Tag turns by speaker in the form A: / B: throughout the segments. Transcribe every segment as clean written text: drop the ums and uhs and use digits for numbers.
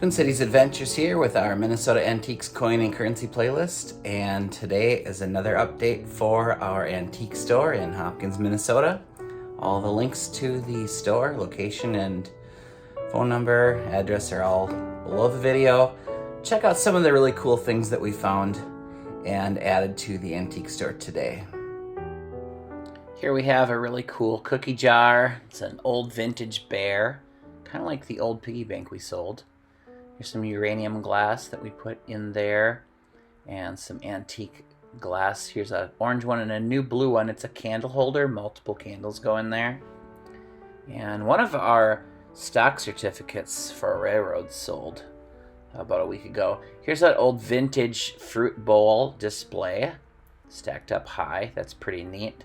A: Twin Cities Adventures here with our Minnesota Antiques Coin and Currency playlist, and today is another update for our antique store in Hopkins, Minnesota. All the links to the store, location, and phone number, address are all below the video. Check out some of the really cool things that we found and added to the antique store today. Here we have a really cool cookie jar. It's an old vintage bear, kind of like the old piggy bank we sold. Here's some uranium glass that we put in there and some antique glass. Here's an orange one and a new blue one. It's a candle holder, multiple candles go in there. And one of our stock certificates for a railroad sold about a week ago. Here's that old vintage fruit bowl display stacked up high. That's pretty neat.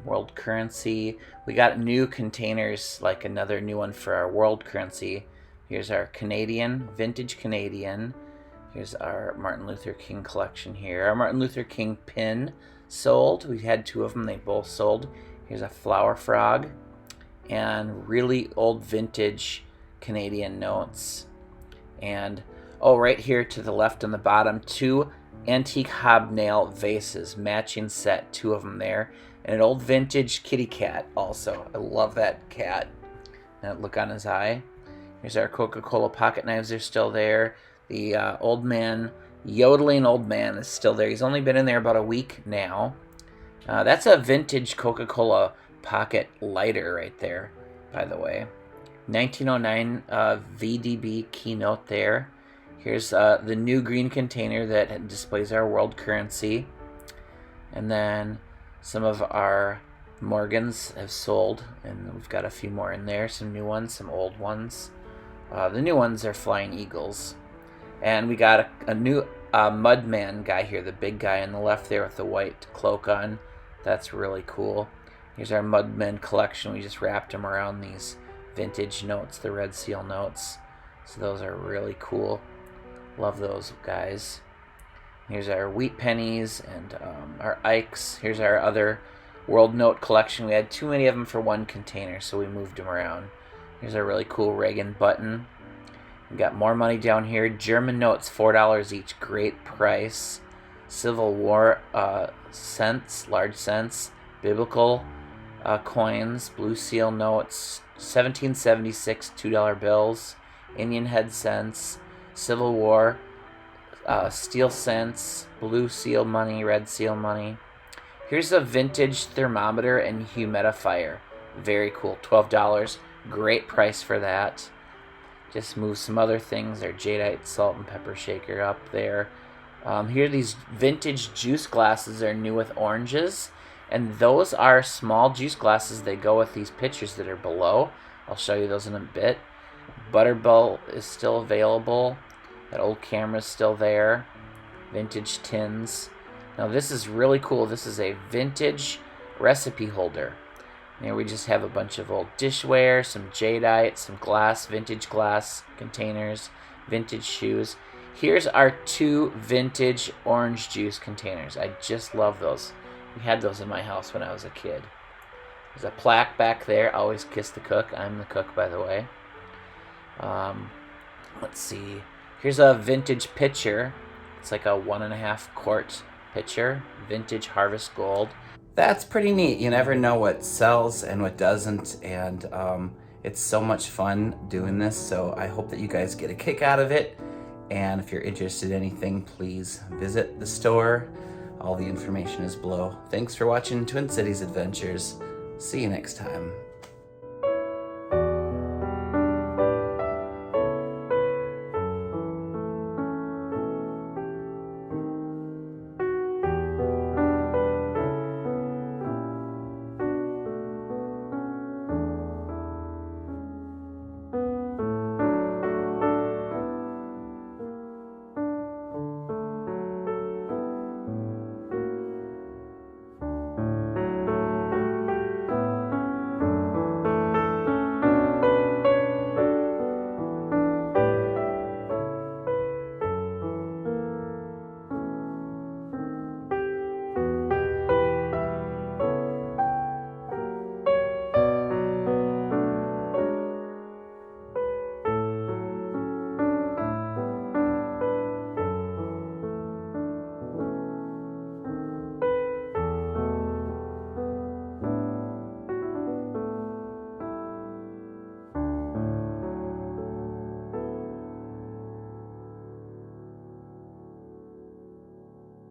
A: World currency. We got new containers, like another new one for our world currency. Here's our Canadian, vintage Canadian. Here's our Martin Luther King collection here. Our Martin Luther King pin sold. We had two of them, they both sold. Here's a flower frog and really old vintage Canadian notes. And right here to the left on the bottom, two antique hobnail vases, matching set, two of them there. And an old vintage kitty cat also. I love that cat. That look on his eye. Here's our Coca-Cola pocket knives, they're still there. The old man, yodeling old man is still there. He's only been in there about a week now. That's a vintage Coca-Cola pocket lighter right there, by the way. 1909 VDB keynote there. Here's the new green container that displays our world currency. And then some of our Morgans have sold, and we've got a few more in there. Some new ones, some old ones. The new ones are Flying Eagles. And we got a new Mudman guy here, the big guy on the left there with the white cloak on. That's really cool. Here's our Mudman collection. We just wrapped them around these vintage notes, the Red Seal notes. So those are really cool. Love those guys. Here's our wheat pennies and our Ikes. Here's our other World Note collection. We had too many of them for one container, so we moved them around. Here's a really cool Reagan button. We got more money down here. German notes, $4 each. Great price. Civil War cents, large cents. Biblical coins, Blue Seal notes, 1776 $2 bills. Indian head cents. Civil War steel cents. Blue Seal money, Red Seal money. Here's a vintage thermometer and humidifier. Very cool. $12. Great price for that. Just move some other things. Our jadeite salt and pepper shaker up there. Here, these vintage juice glasses are new with oranges. And those are small juice glasses. They go with these pictures that are below. I'll show you those in a bit. Butterball is still available. That old camera's still there. Vintage tins. Now this is really cool. This is a vintage recipe holder. Here we just have a bunch of old dishware, some jadeite, some glass, vintage glass containers, vintage shoes. Here's our two vintage orange juice containers. I just love those. We had those in my house when I was a kid. There's a plaque back there. Always kiss the cook. I'm the cook, by the way. Let's see. Here's a vintage pitcher. It's like a 1.5 quart pitcher. Vintage Harvest Gold. That's pretty neat. You never know what sells and what doesn't, and it's so much fun doing this, so I hope that you guys get a kick out of it. And if you're interested in anything, please visit the store. All the information is below. Thanks for watching Twin Cities Adventures. See you next time.